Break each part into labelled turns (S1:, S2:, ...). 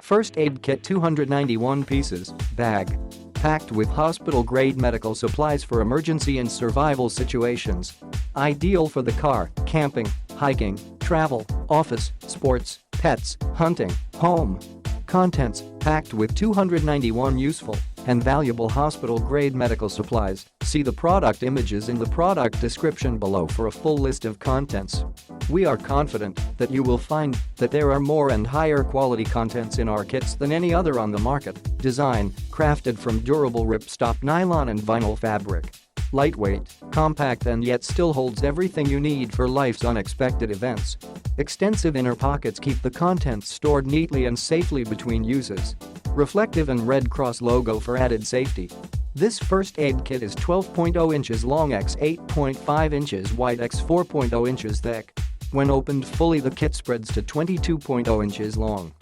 S1: First aid kit 291 pieces, bag. Packed with hospital-grade medical supplies for emergency and survival situations. Ideal for the car, camping, hiking, travel, office, sports, pets, hunting, home. Contents, packed with 291 useful and valuable hospital-grade medical supplies. See the product images in the product description below for a full list of contents. We are confident that you will find that there are more and higher quality contents in our kits than any other on the market. Design, crafted from durable ripstop nylon and vinyl fabric. Lightweight, compact and yet still holds everything you need for life's unexpected events. Extensive inner pockets keep the contents stored neatly and safely between uses. Reflective and Red Cross logo for added safety. This first aid kit is 12.0 inches long x 8.5 inches wide x 4.0 inches thick. When opened fully, the kit spreads to 22.0 inches long.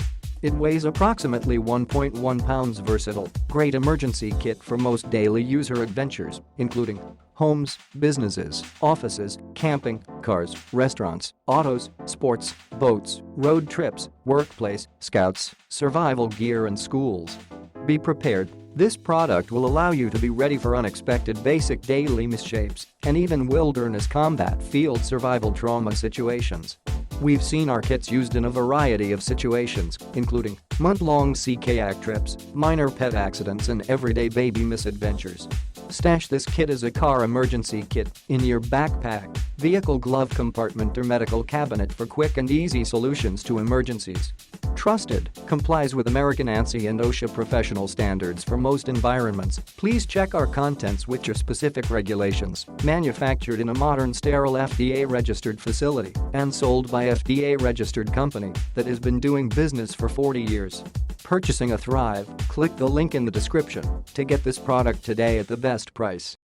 S1: It weighs approximately 1.1 pounds. Versatile, great emergency kit for most daily user adventures, including homes, businesses, offices, camping, cars, restaurants, autos, sports, boats, road trips, workplace, scouts, survival gear and schools. Be prepared. This product will allow you to be ready for unexpected basic daily misshapes and even wilderness combat field survival trauma situations. We've seen our kits used in a variety of situations, including month-long sea kayak trips, minor pet accidents and everyday baby misadventures. Stash this kit as a car emergency kit in your backpack, vehicle glove compartment or medical cabinet for quick and easy solutions to emergencies. Trusted, complies with American ANSI and OSHA professional standards for most environments. Please check our contents with your specific regulations. Manufactured in a modern, sterile FDA-registered facility and sold by FDA-registered company that has been doing business for 40 years. Purchasing a Thrive, click the link in the description to get this product today at the best price.